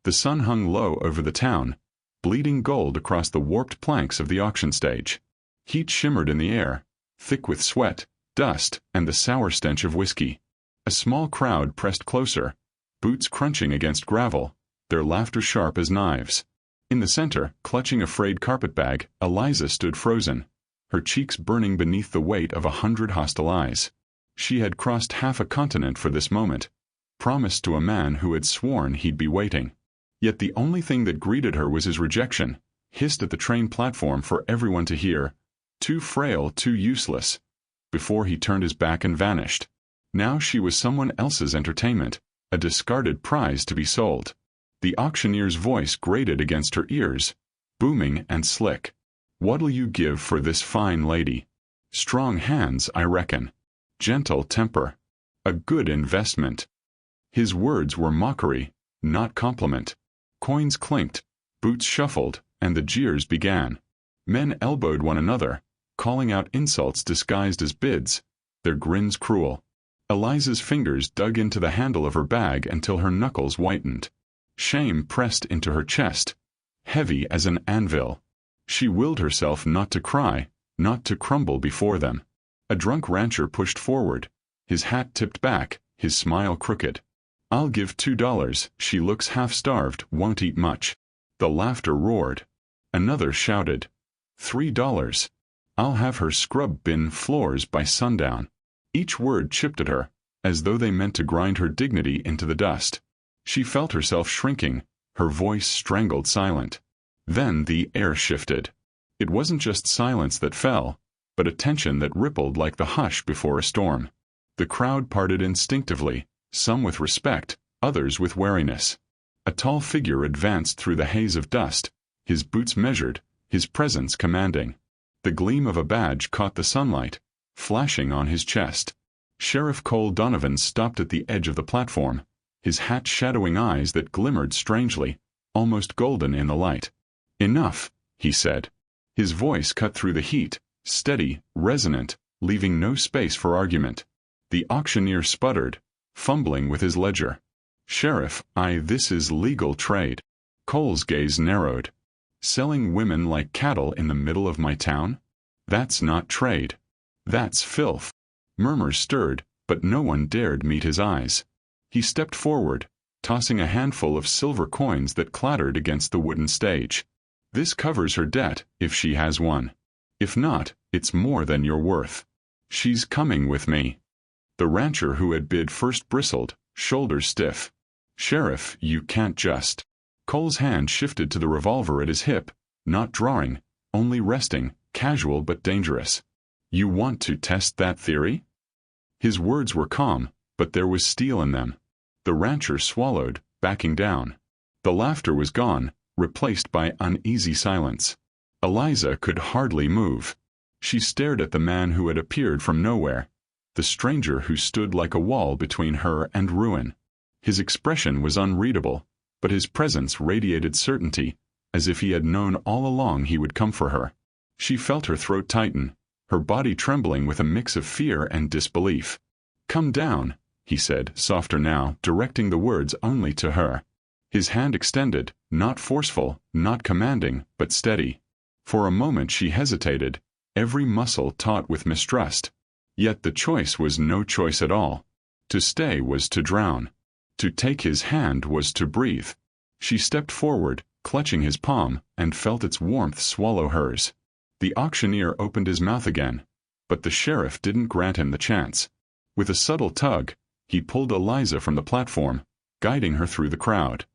The sun hung low over the town, bleeding gold across the warped planks of the auction stage. Heat shimmered in the air, thick with sweat, dust, and the sour stench of whiskey. A small crowd pressed closer, boots crunching against gravel, their laughter sharp as knives. In the center, clutching a frayed carpetbag, Eliza stood frozen, her cheeks burning beneath the weight of 100 hostile eyes. She had crossed half a continent for this moment, promised to a man who had sworn he'd be waiting. Yet the only thing that greeted her was his rejection, hissed at the train platform for everyone to hear, too frail, too useless, before he turned his back and vanished. Now she was someone else's entertainment, a discarded prize to be sold. The auctioneer's voice grated against her ears, booming and slick. "What'll you give for this fine lady? Strong hands, I reckon. Gentle temper. A good investment." His words were mockery, not compliment. Coins clinked, boots shuffled, and the jeers began. Men elbowed one another, calling out insults disguised as bids, their grins cruel. Eliza's fingers dug into the handle of her bag until her knuckles whitened. Shame pressed into her chest, heavy as an anvil. She willed herself not to cry, not to crumble before them. A drunk rancher pushed forward, his hat tipped back, his smile crooked. "I'll give $2, she looks half-starved, won't eat much." The laughter roared. Another shouted, $3. "I'll have her scrub bin floors by sundown." Each word chipped at her, as though they meant to grind her dignity into the dust. She felt herself shrinking, her voice strangled silent. Then the air shifted. It wasn't just silence that fell, but a tension that rippled like the hush before a storm. The crowd parted instinctively, some with respect, others with wariness. A tall figure advanced through the haze of dust, his boots measured, his presence commanding. The gleam of a badge caught the sunlight, flashing on his chest. Sheriff Cole Donovan stopped at the edge of the platform, his hat shadowing eyes that glimmered strangely, almost golden in the light. "Enough," he said. His voice cut through the heat, steady, resonant, leaving no space for argument. The auctioneer sputtered, fumbling with his ledger. "Sheriff, this is legal trade." Cole's gaze narrowed. "Selling women like cattle in the middle of my town? That's not trade. That's filth." Murmurs stirred, but no one dared meet his eyes. He stepped forward, tossing a handful of silver coins that clattered against the wooden stage. "This covers her debt, if she has one. If not, it's more than you're worth. She's coming with me." The rancher who had bid first bristled, shoulders stiff. "Sheriff, you can't just." Cole's hand shifted to the revolver at his hip, not drawing, only resting, casual but dangerous. "You want to test that theory?" His words were calm, but there was steel in them. The rancher swallowed, backing down. The laughter was gone, replaced by uneasy silence. Eliza could hardly move. She stared at the man who had appeared from nowhere, the stranger who stood like a wall between her and ruin. His expression was unreadable, but his presence radiated certainty, as if he had known all along he would come for her. She felt her throat tighten, her body trembling with a mix of fear and disbelief. "Come down," he said, softer now, directing the words only to her. His hand extended, not forceful, not commanding, but steady. For a moment she hesitated, every muscle taut with mistrust. Yet the choice was no choice at all. To stay was to drown. To take his hand was to breathe. She stepped forward, clutching his palm, and felt its warmth swallow hers. The auctioneer opened his mouth again, but the sheriff didn't grant him the chance. With a subtle tug, he pulled Eliza from the platform, guiding her through the crowd.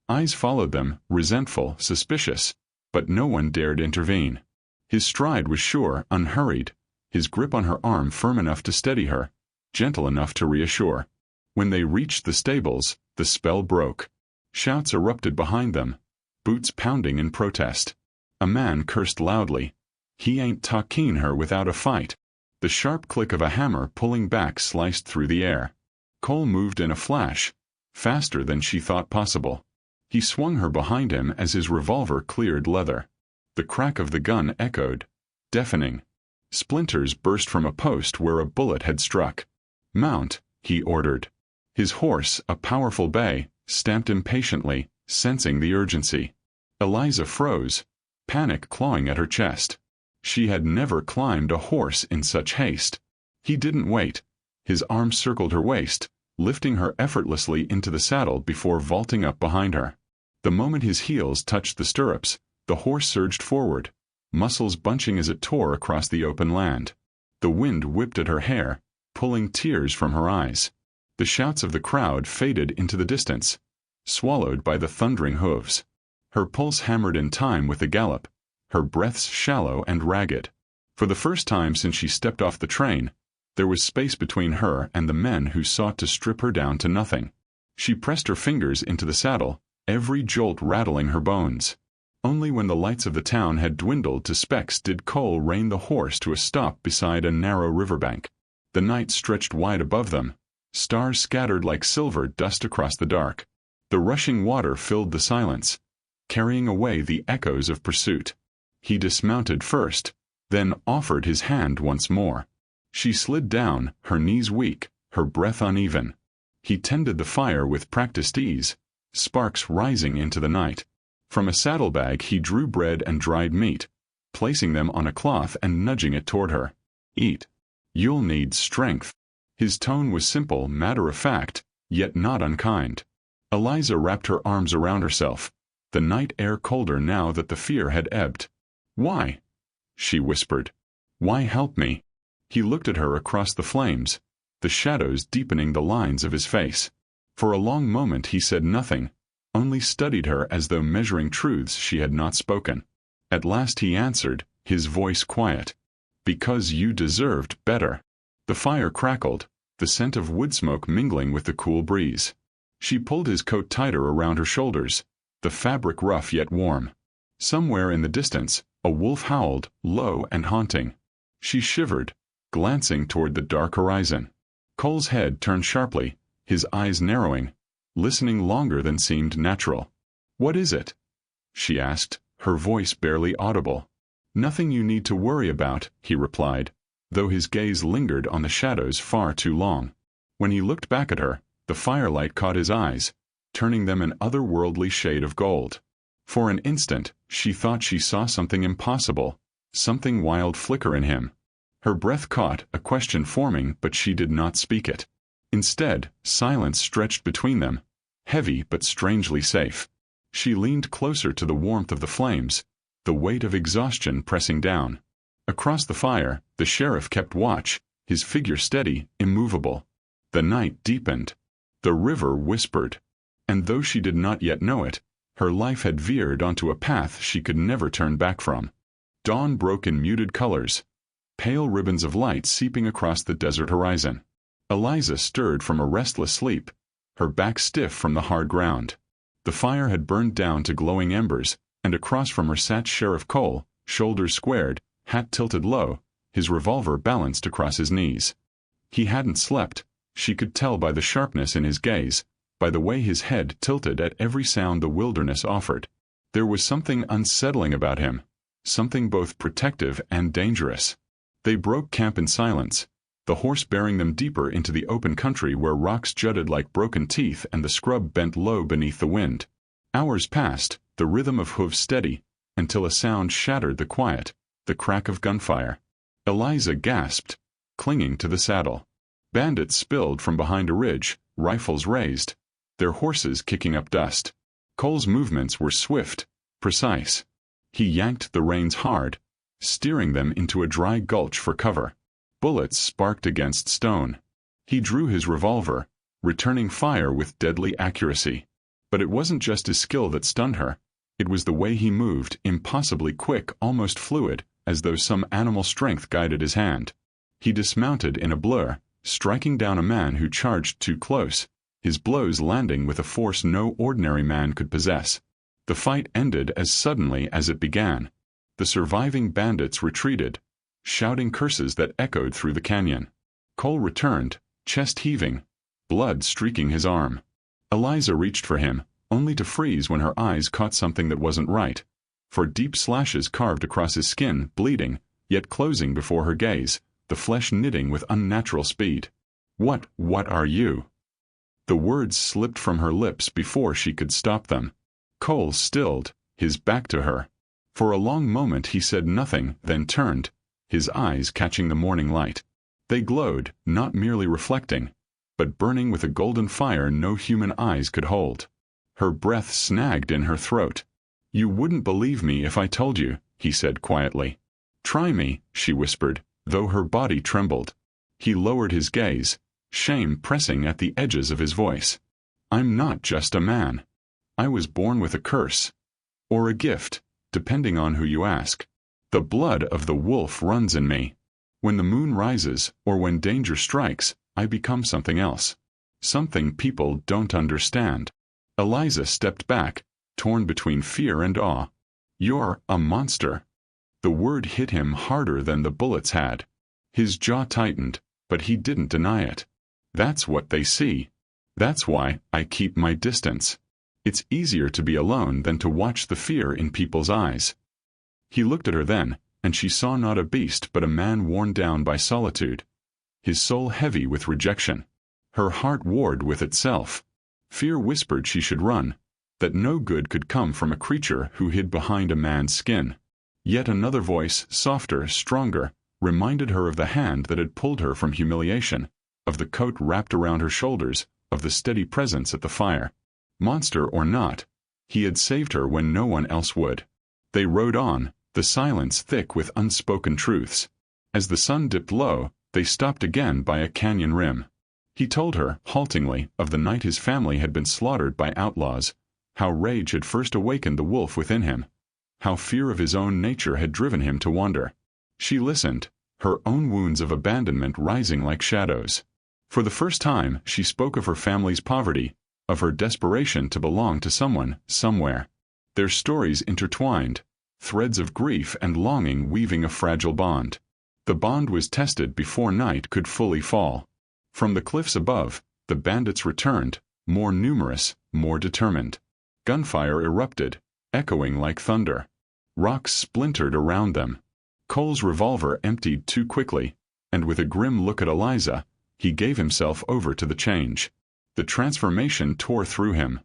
Eyes followed them, resentful, suspicious, but no one dared intervene. His stride was sure, unhurried, his grip on her arm firm enough to steady her, gentle enough to reassure. When they reached the stables, the spell broke. Shouts erupted behind them, boots pounding in protest. A man cursed loudly. He ain't talking her without a fight. The sharp click of a hammer pulling back sliced through the air. Cole moved in a flash, faster than she thought possible. He swung her behind him as his revolver cleared leather. The crack of the gun echoed, deafening. Splinters burst from a post where a bullet had struck. "Mount," he ordered. His horse, a powerful bay, stamped impatiently, sensing the urgency. Eliza froze, panic clawing at her chest. She had never climbed a horse in such haste. He didn't wait. His arm circled her waist, lifting her effortlessly into the saddle before vaulting up behind her. The moment his heels touched the stirrups, the horse surged forward, muscles bunching as it tore across the open land. The wind whipped at her hair, pulling tears from her eyes. The shouts of the crowd faded into the distance, swallowed by the thundering hooves. Her pulse hammered in time with the gallop, her breaths shallow and ragged. For the first time since she stepped off the train, there was space between her and the men who sought to strip her down to nothing. She pressed her fingers into the saddle, every jolt rattling her bones. Only when the lights of the town had dwindled to specks did Cole rein the horse to a stop beside a narrow riverbank. The night stretched wide above them, stars scattered like silver dust across the dark. The rushing water filled the silence, carrying away the echoes of pursuit. He dismounted first, then offered his hand once more. She slid down, her knees weak, her breath uneven. He tended the fire with practiced ease, sparks rising into the night. From a saddlebag he drew bread and dried meat, placing them on a cloth and nudging it toward her. "Eat. You'll need strength." His tone was simple, matter-of-fact, yet not unkind. Eliza wrapped her arms around herself, the night air colder now that the fear had ebbed. "Why?" she whispered. "Why help me?" He looked at her across the flames, the shadows deepening the lines of his face. For a long moment he said nothing, only studied her as though measuring truths she had not spoken. At last he answered, his voice quiet. "Because you deserved better." The fire crackled, the scent of wood smoke mingling with the cool breeze. She pulled his coat tighter around her shoulders, the fabric rough yet warm. Somewhere in the distance, a wolf howled, low and haunting. She shivered, glancing toward the dark horizon. Cole's head turned sharply, his eyes narrowing, listening longer than seemed natural. "What is it?" she asked, her voice barely audible. "Nothing you need to worry about," he replied, though his gaze lingered on the shadows far too long. When he looked back at her, the firelight caught his eyes, turning them an otherworldly shade of gold. For an instant, she thought she saw something impossible, something wild flicker in him. Her breath caught, a question forming, but she did not speak it. Instead, silence stretched between them, heavy but strangely safe. She leaned closer to the warmth of the flames, the weight of exhaustion pressing down. Across the fire, the sheriff kept watch, his figure steady, immovable. The night deepened. The river whispered. And though she did not yet know it, her life had veered onto a path she could never turn back from. Dawn broke in muted colors, pale ribbons of light seeping across the desert horizon. Eliza stirred from a restless sleep, her back stiff from the hard ground. The fire had burned down to glowing embers, and across from her sat Sheriff Cole, shoulders squared, hat tilted low, his revolver balanced across his knees. He hadn't slept, she could tell by the sharpness in his gaze, by the way his head tilted at every sound the wilderness offered. There was something unsettling about him, something both protective and dangerous. They broke camp in silence, the horse bearing them deeper into the open country where rocks jutted like broken teeth and the scrub bent low beneath the wind. Hours passed, the rhythm of hooves steady, until a sound shattered the quiet, the crack of gunfire. Eliza gasped, clinging to the saddle. Bandits spilled from behind a ridge, rifles raised, their horses kicking up dust. Cole's movements were swift, precise. He yanked the reins hard, steering them into a dry gulch for cover. Bullets sparked against stone. He drew his revolver, returning fire with deadly accuracy. But it wasn't just his skill that stunned her. It was the way he moved, impossibly quick, almost fluid, as though some animal strength guided his hand. He dismounted in a blur, striking down a man who charged too close, his blows landing with a force no ordinary man could possess. The fight ended as suddenly as it began. The surviving bandits retreated, shouting curses that echoed through the canyon. Cole returned, chest heaving, blood streaking his arm. Eliza reached for him, only to freeze when her eyes caught something that wasn't right. For deep slashes carved across his skin, bleeding, yet closing before her gaze, the flesh knitting with unnatural speed. What are you?" The words slipped from her lips before she could stop them. Cole stilled, his back to her. For a long moment he said nothing, then turned, his eyes catching the morning light. They glowed, not merely reflecting, but burning with a golden fire no human eyes could hold. Her breath snagged in her throat. "You wouldn't believe me if I told you," he said quietly. "Try me," she whispered, though her body trembled. He lowered his gaze, shame pressing at the edges of his voice. "I'm not just a man. I was born with a curse. Or a gift, depending on who you ask. The blood of the wolf runs in me. When the moon rises, or when danger strikes, I become something else. Something people don't understand." Eliza stepped back, torn between fear and awe. "You're a monster." The word hit him harder than the bullets had. His jaw tightened, but he didn't deny it. "That's what they see. That's why I keep my distance. It's easier to be alone than to watch the fear in people's eyes." He looked at her then, and she saw not a beast but a man worn down by solitude, his soul heavy with rejection. Her heart warred with itself. Fear whispered she should run, that no good could come from a creature who hid behind a man's skin. Yet another voice, softer, stronger, reminded her of the hand that had pulled her from humiliation, of the coat wrapped around her shoulders, of the steady presence at the fire. Monster or not, he had saved her when no one else would. They rode on, the silence thick with unspoken truths. As the sun dipped low, they stopped again by a canyon rim. He told her, haltingly, of the night his family had been slaughtered by outlaws, how rage had first awakened the wolf within him, how fear of his own nature had driven him to wander. She listened, her own wounds of abandonment rising like shadows. For the first time, she spoke of her family's poverty, of her desperation to belong to someone, somewhere. Their stories intertwined, threads of grief and longing weaving a fragile bond. The bond was tested before night could fully fall. From the cliffs above, the bandits returned, more numerous, more determined. Gunfire erupted, echoing like thunder. Rocks splintered around them. Cole's revolver emptied too quickly, and with a grim look at Eliza, he gave himself over to the change. The transformation tore through him.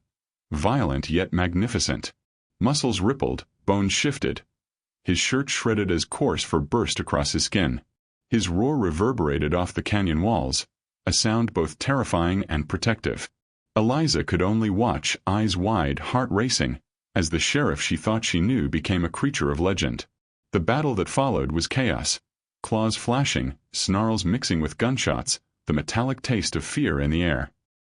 Violent yet magnificent. Muscles rippled, bones shifted. His shirt shredded as coarse fur burst across his skin. His roar reverberated off the canyon walls, a sound both terrifying and protective. Eliza could only watch, eyes wide, heart racing, as the sheriff she thought she knew became a creature of legend. The battle that followed was chaos. Claws flashing, snarls mixing with gunshots, the metallic taste of fear in the air.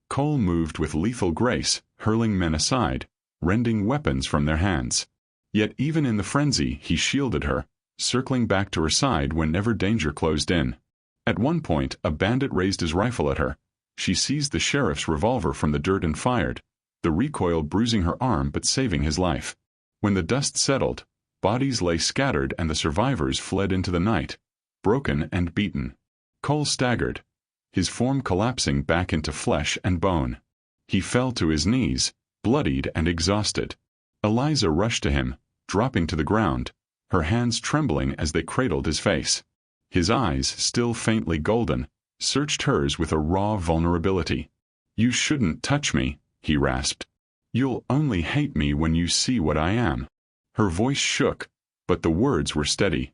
Cole moved with lethal grace, hurling men aside, rending weapons from their hands. Yet even in the frenzy, he shielded her, circling back to her side whenever danger closed in. At one point, a bandit raised his rifle at her. She seized the sheriff's revolver from the dirt and fired, the recoil bruising her arm but saving his life. When the dust settled, bodies lay scattered and the survivors fled into the night, broken and beaten. Cole staggered, his form collapsing back into flesh and bone. He fell to his knees, bloodied and exhausted. Eliza rushed to him, dropping to the ground, her hands trembling as they cradled his face. His eyes, still faintly golden, searched hers with a raw vulnerability. "You shouldn't touch me," he rasped. "You'll only hate me when you see what I am." Her voice shook, but the words were steady.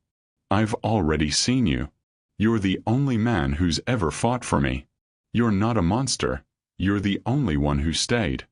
"I've already seen you. You're the only man who's ever fought for me. You're not a monster. You're the only one who stayed."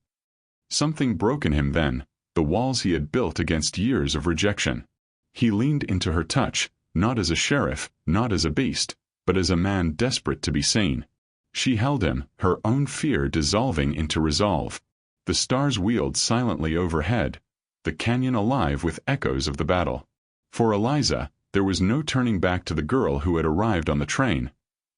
Something broke in him then, the walls he had built against years of rejection. He leaned into her touch, not as a sheriff, not as a beast, but as a man desperate to be seen. She held him, her own fear dissolving into resolve. The stars wheeled silently overhead, the canyon alive with echoes of the battle. For Eliza, there was no turning back to the girl who had arrived on the train,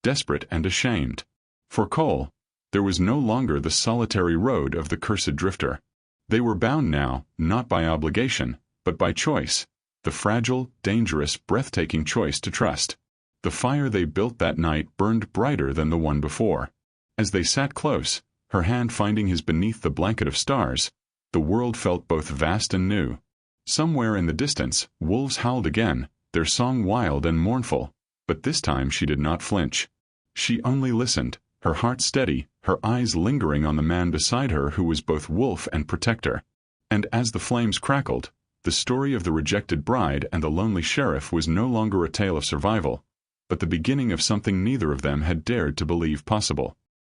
desperate and ashamed. For Cole, there was no longer the solitary road of the cursed drifter. They were bound now, not by obligation, but by choice, the fragile, dangerous, breathtaking choice to trust. The fire they built that night burned brighter than the one before. As they sat close, her hand finding his beneath the blanket of stars, the world felt both vast and new. Somewhere in the distance, wolves howled again, their song wild and mournful, but this time she did not flinch. She only listened, her heart steady, her eyes lingering on the man beside her who was both wolf and protector. And as the flames crackled, the story of the rejected bride and the lonely sheriff was no longer a tale of survival, but the beginning of something neither of them had dared to believe possible.